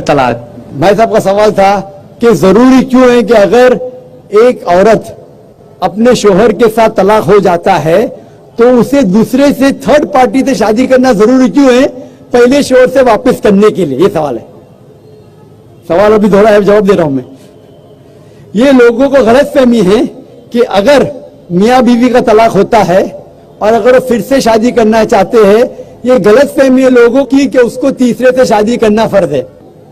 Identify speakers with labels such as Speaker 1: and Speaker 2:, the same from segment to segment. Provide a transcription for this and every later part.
Speaker 1: طلاق. بھائی صاحب کا سوال تھا کہ ضروری کیوں ہے کہ اگر ایک عورت اپنے شوہر کے ساتھ طلاق ہو جاتا ہے تو اسے دوسرے سے تھرڈ پارٹی سے شادی کرنا ضروری کیوں ہے پہلے شوہر سے واپس کرنے کے لیے. یہ سوال ہے. سوال ابھی دوہرا ہے, جواب دے رہا ہوں میں. یہ لوگوں کو غلط فہمی ہے کہ اگر میاں بیوی کا طلاق ہوتا ہے اور اگر وہ پھر سے شادی کرنا چاہتے ہیں, یہ غلط فہمی ہے لوگوں کی کہ اس کو تیسرے سے شادی کرنا فرض ہے.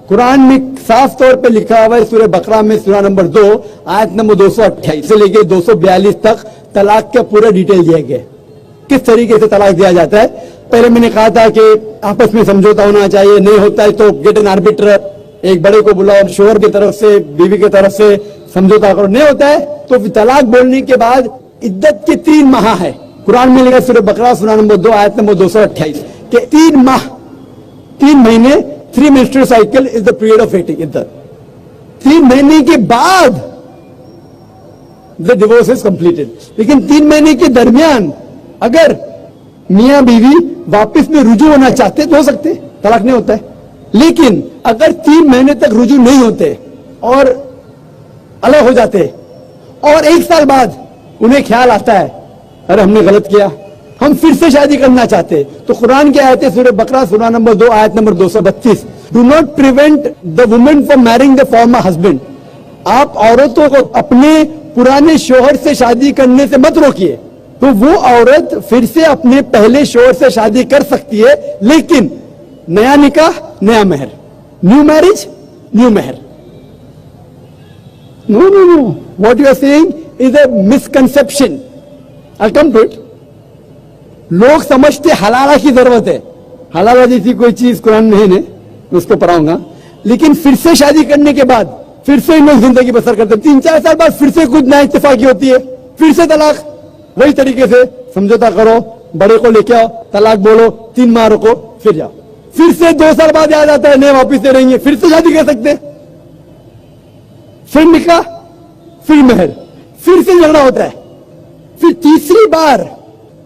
Speaker 1: قرآن میں صاف طور پہ لکھا ہوا ہے سورہ بقرہ میں سورہ نمبر 2 آیت نمبر 228 سے لے کے 242 تک طلاق کا پورا ڈیٹیل دیا گیا ہے, کس طریقے سے طلاق دیا جاتا ہے. پہلے میں نے کہا تھا کہ آپس میں سمجھوتا ہونا چاہیے, نہیں ہوتا ہے تو گیٹ این آربیٹر, ایک بڑے کو بلاؤ, شوہر کی طرف سے بیوی کی طرف سے سمجھوتا کرو. نہیں ہوتا ہے تو طلاق بولنے کے بعد عدت کے 3 ماہ ہے. قرآن میں لکھا سورہ بقرہ سورہ نمبر 2 آیت نمبر 228 کہ 3 ماہ 3 مہینے 3 menstrual cycle is the period of waiting. عدت 3 مہینے کے بعد the divorce is completed. لیکن 3 مہینے کے درمیان اگر میاں بیوی واپس میں رجوع ہونا چاہتے تو ہو سکتے, طلاق نہیں ہوتا ہے. لیکن اگر 3 مہینے تک رجوع نہیں ہوتے اور الگ ہو جاتے اور 1 سال بعد انہیں خیال آتا ہے ارے ہم نے غلط کیا, ہم پھر سے شادی کرنا چاہتے, تو قرآن کی آیت ہے سورہ بقرہ سورہ نمبر 2 آیت number 232 Do not prevent the woman from marrying the former husband. آپ عورتوں کو اپنے پرانے شوہر سے شادی کرنے سے مت روکیے. تو وہ عورت پھر سے اپنے پہلے شوہر سے شادی کر سکتی ہے, لیکن نیا نکاح نیا مہر, نیو میرج نیو مہر. No. What you are saying is a misconception. I'll come to it. لوگ سمجھتے حلالہ کی ضرورت ہے. حلالہ جیسی کوئی چیز قرآن میں ہے نہیں, میں اس کو پڑھاؤں گا. لیکن پھر سے شادی کرنے کے بعد پھر سے لوگ زندگی بسر کرتے, 3-4 سال بعد پھر سے کچھ نا اتفاقی ہوتی ہے, پھر سے طلاق. وہی طریقے سے سمجھوتا کرو, بڑے کو لے کے آؤ, طلاق بولو, 3 ماہ رکو, پھر جاؤ. پھر سے 2 سال بعد یاد آتا ہے نہیں واپس سے رہیں گے, پھر سے شادی کر سکتے, پھر نکاح پھر مہر, پھر سے جھگڑا ہوتا ہے. پھر تیسری بار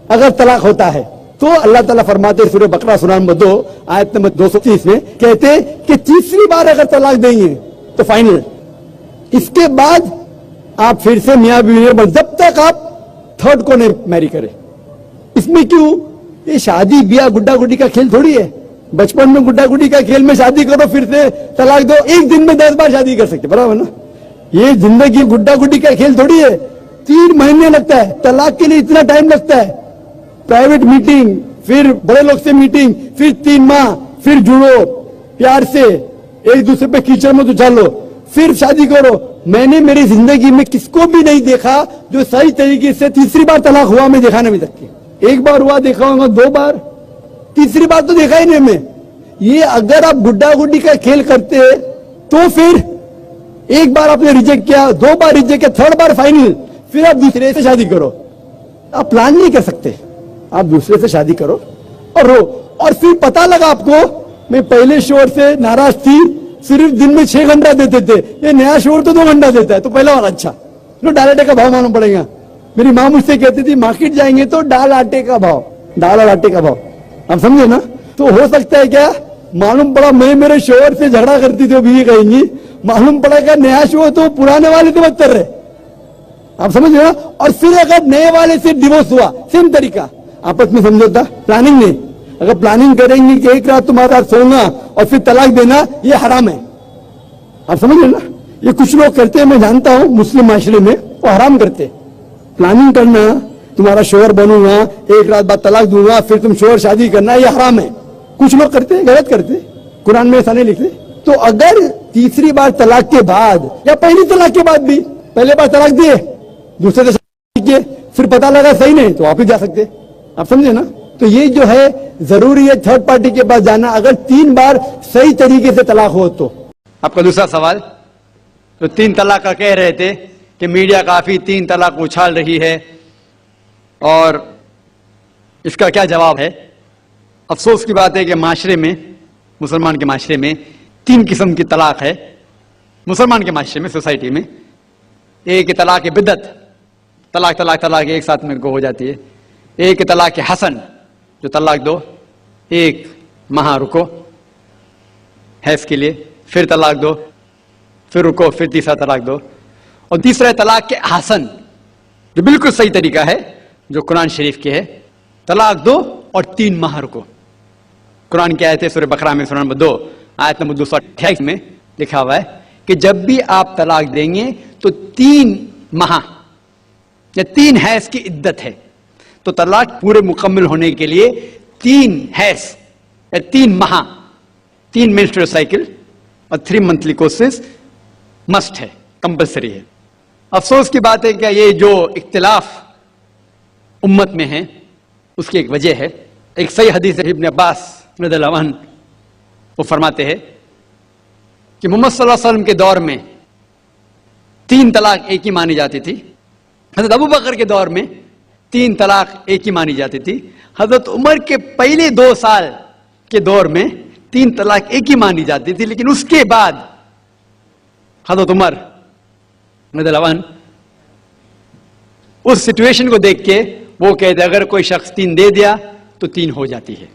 Speaker 1: اگر طلاق ہوتا ہے تو اللہ تعالیٰ فرماتے سورہ بقرہ سورہ نمبر 2 آیت نمبر 230 میں کہتے کہ تیسری بار اگر طلاق دیں گے تو فائنل. اس کے بعد آپ پھر سے میاں بیوی, جب تک آپ تھرڈ کو نہیں میری کرے. اس میں کیوں, یہ شادی بیاہ گڈا گڈی کا کھیل تھوڑی ہے. بچپن میں گڈا گڈی کا کھیل میں شادی کرو پھر سے طلاق دو, ایک دن میں 10 بار شادی کر سکتے, برابر نا. یہ زندگی گڈا گڈی کا کھیل تھوڑی ہے. 3 مہینے لگتا ہے طلاق کے لیے, اتنا ٹائم لگتا ہے. پرائیویٹ میٹنگ, پھر بڑے لوگ سے میٹنگ, پھر 3 ماہ, پھر جڑو پیار سے, ایک دوسرے پہ کیچڑ میں تو چالو, پھر شادی کرو. میں نے میری زندگی میں کس کو بھی نہیں دیکھا جو صحیح طریقے سے تیسری بار طلاق ہوا, میں دیکھا نہیں تک. 1 بار ہوا دیکھا ہوگا, 2 بار, تیسری بار تو دیکھا ہی نہیں میں. یہ اگر آپ گڈا گڈی کا کھیل کرتے تو پھر 1 بار آپ نے ریجیکٹ کیا, 2 بار ریجیکٹ کیا, 3rd بار فائنل, پھر آپ دوسرے سے شادی کرو. آپ پلان نہیں کر سکتے, آپ دوسرے سے شادی کرو اور رو. اور پھر پتا لگا آپ کو میں پہلے شوہر سے ناراض تھی, صرف دن میں 6 گھنٹہ دیتے تھے, یہ نیا شوہر تو 2 گھنٹہ دیتا ہے, تو پہلا والا اچھا. ڈال آٹے کا بھاؤ معلوم پڑے گا. میری ماں مجھ سے کہتی تھی مارکیٹ جائیں گے تو ڈال آٹے کا بھاؤ, ڈال اور آٹے کا بھاؤ. آپ سمجھے نا. تو ہو سکتا ہے کیا, معلوم پڑا میں میرے شوہر سے جھگڑا کرتی تھی, بیوی کہیں گی, معلوم پڑا کہ نیا شوہر تو پرانے والے سے بدتر رہے. آپ سمجھ رہے نا. اور پھر اگر نئے والے سے ڈیورس ہوا, سیم طریقہ, آپس میں سمجھوتا, پلاننگ نہیں. اگر پلاننگ کریں گے کہ ایک رات تمہارے ساتھ سونا اور پھر طلاق دینا, یہ حرام ہے. آپ سمجھ رہے نا. یہ کچھ لوگ کرتے ہیں, میں جانتا ہوں مسلم معاشرے میں, وہ حرام کرتے. پلاننگ کرنا, تمہارا شوہر بنوں گا, 1 رات بعد طلاق دوں گا, پھر تم شوہر شادی کرنا, یہ حرام ہے. کچھ لوگ کرتے ہیں, غلط کرتے, قرآن میں ایسا نہیں لکھتے. تو اگر تیسری بار طلاق کے بعد یا پہلی طلاق کے بعد بھی, پہلے بار طلاق دیے, دوسرے سے شادی کیے, پھر پتا لگا صحیح نہیں, تو واپس جا سکتے. آپ سمجھے نا. تو یہ جو ہے ضروری ہے تھرڈ پارٹی کے پاس جانا, اگر 3 بار صحیح طریقے سے طلاق ہو تو.
Speaker 2: آپ کا دوسرا سوال, تو 3 طلاق کا کہہ رہے تھے کہ میڈیا کافی 3 طلاق اچھال رہی ہے, اور اس کا کیا جواب ہے؟ افسوس کی بات ہے کہ معاشرے میں, مسلمان کے معاشرے میں 3 قسم کی طلاق ہے. مسلمان کے معاشرے میں, سوسائٹی میں, ایک طلاق بدعت, طلاق ایک ساتھ میں ہو جاتی ہے. ایک طلاق حسن, جو طلاق دو 1 ماہ رکو حیض کے لیے, फिर तलाक दो, फिर रुको, फिर तीसरा तलाक दो। और तीसरा तलाक के आसन, जो बिल्कुल सही तरीका है, जो कुरान शरीफ के है, तलाक दो और 3 माह रुको। कुरान की आयत है सूरह बकरा में सूरह नंबर 2 आयत नंबर 228 में लिखा हुआ है कि जब भी आप तलाक देंगे तो 3 माह या 3 हैज की इद्दत है। तो तलाक पूरे मुकम्मल होने के लिए 3 हैज या 3 माह, 3 मेंस्ट्रुअल साइकिल और 3 मंथली कोर्सेज मस्ट है, कंपलसरी है। अफसोस की बात है कि ये जो इख्तिलाफ उम्मत में है उसकी एक वजह है। एक सही हदीस है, इब्न अब्बास रज़ियल्लाहु अन्हु वो फरमाते हैं कि मोहम्मद सल्लल्लाहु अलैहि वसल्लम के दौर में 3 तलाक एक ही मानी जाती थी। हजरत अबू बकर के दौर में 3 तलाक एक ही मानी जाती थी। हजरत उमर के पहले 2 साल के दौर में 3 तलाक एक ही मानी जाती थी, लेकिन उसके बाद हजरत उमर रज़ियल्लाहु अन्हु उस सिचुएशन को देख के वो कहते अगर कोई शख्स 3 दे दिया तो 3 हो जाती है।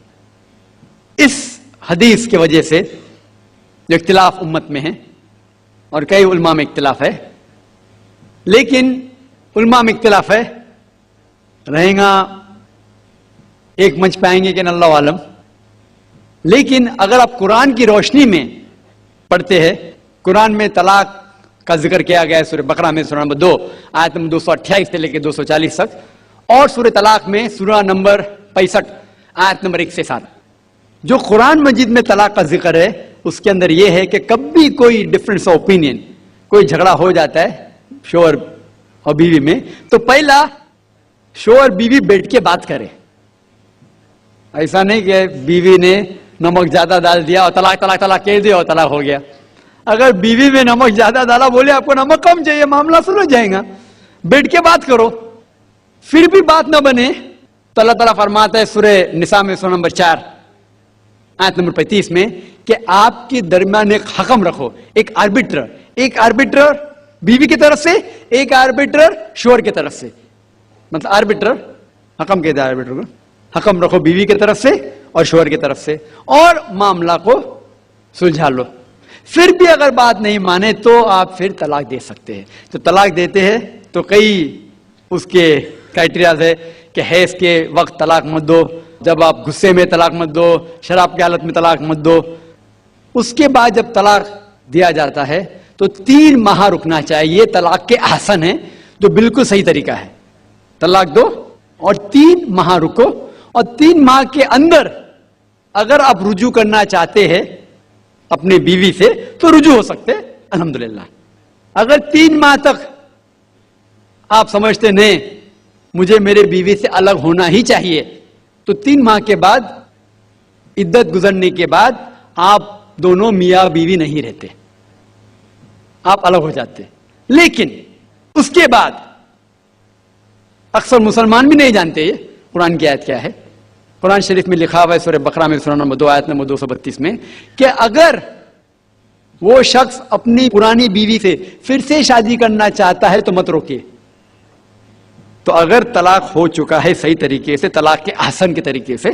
Speaker 2: इस हदीस की वजह से जो इख्तिलाफ उम्मत में है और कई उलमा में इख्तिलाफ है, लेकिन उलमा में इख्तिलाफ है रहेगा, एक मंच पाएंगे कि अल्लाह आलम। लेकिन अगर आप कुरान की रोशनी में पढ़ते हैं, कुरान में तलाक का जिक्र किया गया है सूरह बकरा में सूरह नंबर 2 आयत नंबर 228 से लेकर 240 तक, और सूरह तलाक में सूरह नंबर 65 आयत नंबर 1 से 7। जो कुरान मजीद में तलाक का जिक्र है उसके अंदर यह है कि कभी कोई डिफरेंस ऑफ ओपिनियन, कोई झगड़ा हो जाता है शोहर और बीवी में, तो पहला शोहर बीवी बैठ के बात करे। ऐसा नहीं कि बीवी ने नमक ज्यादा डाल दिया और तलाक तलाक तलाक कह दिया और तलाक हो गया। अगर बीवी में नमक ज्यादा डाला, बोले आपको नमक कम चाहिए, मामला सुलझ जाएगा, बैठ के बात करो। फिर भी बात ना बने तो अल्लाह ताला फरमाता है सूरह निसा में सूरह नंबर 4 आयत नंबर 35 में कि आपके दरमियान एक हकम रखो, एक आर्बिट्रर बीवी की तरफ से, एक आर्बिट्रर शोहर की तरफ से। मतलब आर्बिट्रर, हकम कहते हैं आर्बिट्रर को, हकम रखो बीवी की तरफ से और शोहर की तरफ से, और मामला को सुलझा लो। फिर भी अगर बात नहीं माने तो आप फिर तलाक दे सकते हैं। तो तलाक देते हैं तो कई उसके क्राइटेरियाज है कि हैज के वक्त तलाक मत दो, जब आप गुस्से में तलाक मत दो, शराब की हालत में तलाक मत दो। उसके बाद जब तलाक दिया जाता है तो 3 माह रुकना चाहिए। तलाक के आसन है जो बिल्कुल सही तरीका है। तलाक दो और 3 माह रुको, और 3 माह के अंदर अगर आप रुजू करना चाहते हैं अपनी बीवी से तो रुजू हो सकते हैं, अल्हम्दुलिल्लाह। अगर 3 माह तक आप समझते नहीं मुझे मेरे बीवी से अलग होना ही चाहिए, तो 3 माह के बाद, इद्दत गुजरने के बाद आप दोनों मियां बीवी नहीं रहते, आप अलग हो जाते। लेकिन उसके बाद अक्सर मुसलमान भी नहीं जानते ये कुरान की आयत क्या है। कुरान शरीफ में लिखा हुआ है सूरह बकरा में सूरह नंबर 2 आयत नंबर 232 में कि अगर वो शख्स अपनी पुरानी बीवी से फिर से शादी करना चाहता है तो मत रोकिए। तो अगर तलाक हो चुका है सही तरीके से, तलाक के आसन के तरीके से,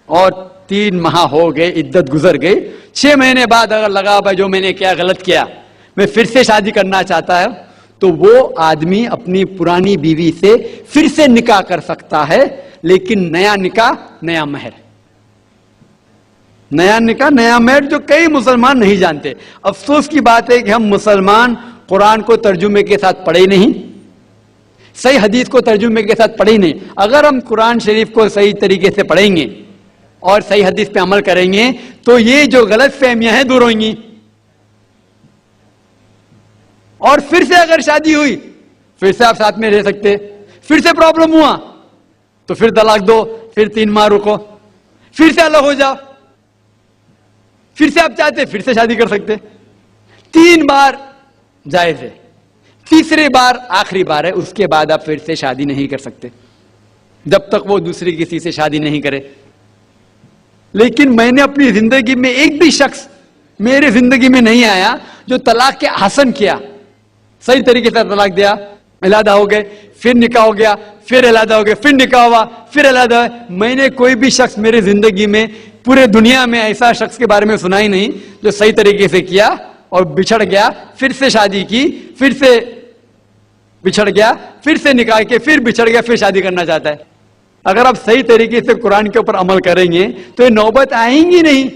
Speaker 2: और 3 माह हो गए, इद्दत गुजर गई, 6 महीने बाद अगर लगा भाई जो मैंने क्या गलत किया, मैं फिर से शादी करना चाहता है, तो वो आदमी अपनी पुरानी बीवी से फिर से निकाह कर सकता है, लेकिन नया निकाह नया महर। नया निकाह नया महर जो कई मुसलमान नहीं जानते। अफसोस की बात है कि हम मुसलमान कुरान को तर्जुमे के साथ पढ़े नहीं, सही हदीस को तर्जुमे के साथ पढ़े नहीं। अगर हम कुरान शरीफ को सही तरीके से पढ़ेंगे और सही हदीस पे अमल करेंगे तो ये जो गलत फहमियां हैं दूर होंगी। और फिर से अगर शादी हुई, फिर से आप साथ में रह सकते, फिर से प्रॉब्लम हुआ तो फिर तलाक दो, फिर 3 माह रुको, फिर से अलग हो जाओ, फिर से आप चाहते फिर से शादी कर सकते। 3 बार जायज है, तीसरी बार आखिरी बार है, उसके बाद आप फिर से शादी नहीं कर सकते जब तक वो दूसरी किसी से शादी नहीं करे। लेकिन मैंने अपनी जिंदगी में एक भी शख्स मेरी जिंदगी में नहीं आया जो तलाक के आसन किया, सही तरीके से तलाक दिया, अलहदा हो गए, फिर निकाह हो गया, फिर अलहदा हो गए, फिर निकाह हुआ, फिर अलहदा। मैंने कोई भी शख्स मेरी जिंदगी में पूरे दुनिया में ऐसा शख्स के बारे में सुना ही नहीं जो सही तरीके से किया और बिछड़ गया, फिर से शादी की, फिर से बिछड़ गया, फिर से निकाह के, फिर बिछड़ गया, फिर शादी करना चाहता है। अगर आप सही तरीके से कुरान के ऊपर अमल करेंगे तो ये नौबत आएंगी नहीं।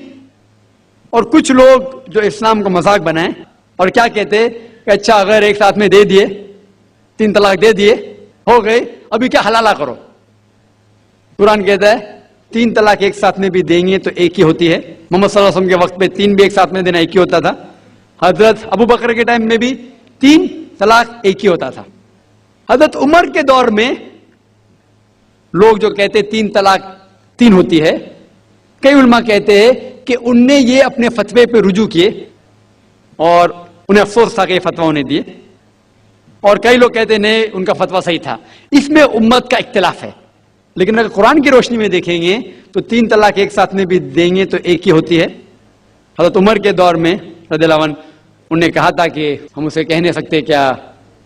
Speaker 2: और कुछ लोग जो इस्लाम को मजाक बनाए और क्या कहते कि अच्छा अगर एक साथ में दे दिए, 3 तलाक दे दिए, हो गए, अभी क्या हलाला करो। कुरान कहता है 3 तलाक एक साथ में भी देंगे तो एक ही होती है। मोहम्मद सल्लल्लाहु अलैहि वसल्लम के वक्त पे 3 भी एक साथ में देना एक ही होता था। हजरत अबू बकर के टाइम में भी 3 तलाक एक ही होता था। हजरत उमर के दौर में लोग जो कहते 3 तलाक 3 होती है, कई उलमा कहते हैं कि उनने ये अपने फतवे पे रुजू किए और उन्हें अफसोस था कि ये फतवा उन्हें दिए, और कई लोग कहते नहीं उनका फतवा सही था। इसमें उम्मत का इख्तिलाफ है। लेकिन अगर कुरान की रोशनी में देखेंगे तो 3 तलाक एक साथ में भी देंगे तो एक ही होती है। हजरत उमर के दौर में रज़ियल्लाहु अन्हु उन्होंने कहा था कि हम उसे कह नहीं सकते, क्या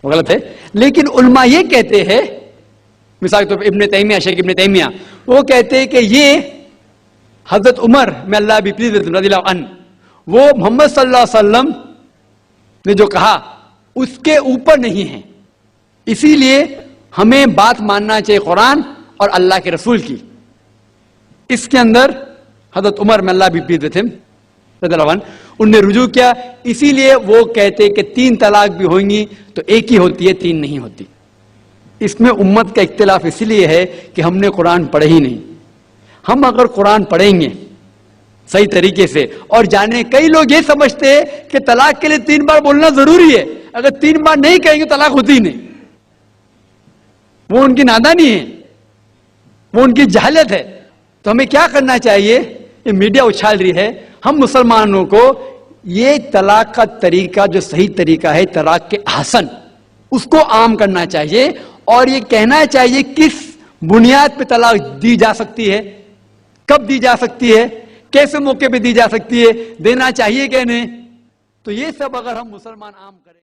Speaker 2: वो गलत है। लेकिन उलमा ये कहते हैं, मिसाल तो इब्न तैमिया, शेख इब्न तैमिया, वो कहते हैं कि ये हजरत उमर में अल्लाह भी प्लीज रज़ियल्लाहु अन्हु, वो मोहम्मद सल्लल्लाहु अलैहि वसल्लम ने जो कहा उसके ऊपर नहीं है। इसीलिए हमें बात मानना चाहिए कुरान और अल्लाह के रसूल की। इसके अंदर हजरत उमर में अल्लाह भी प्लीज थे रज़ियल्लाहु अन्हु, उनने रुजू किया। इसीलिए वो कहते कि 3 तलाक भी होंगी तो एक ही होती है, 3 नहीं होती। इसमें उम्मत का इख्तिलाफ इसलिए है कि हमने कुरान पढ़े ही नहीं। हम अगर कुरान पढ़ेंगे सही तरीके से और जाने, कई लोग ये समझते हैं कि तलाक के लिए 3 बार बोलना जरूरी है, अगर 3 बार नहीं कहेंगे तलाक होती ही नहीं। वो उनकी नादानी है, वो उनकी जहालत है। तो हमें क्या करना चाहिए, ये मीडिया उछाल रही है, हम मुसलमानों को ये तलाक का तरीका जो सही तरीका है तलाक के हसन, उसको आम करना चाहिए और ये कहना चाहिए किस बुनियाद पे तलाक दी जा सकती है, कब दी जा सकती है, कैसे मौके पे दी जा सकती है, देना चाहिए क्या नहीं। तो ये सब अगर हम मुसलमान आम करें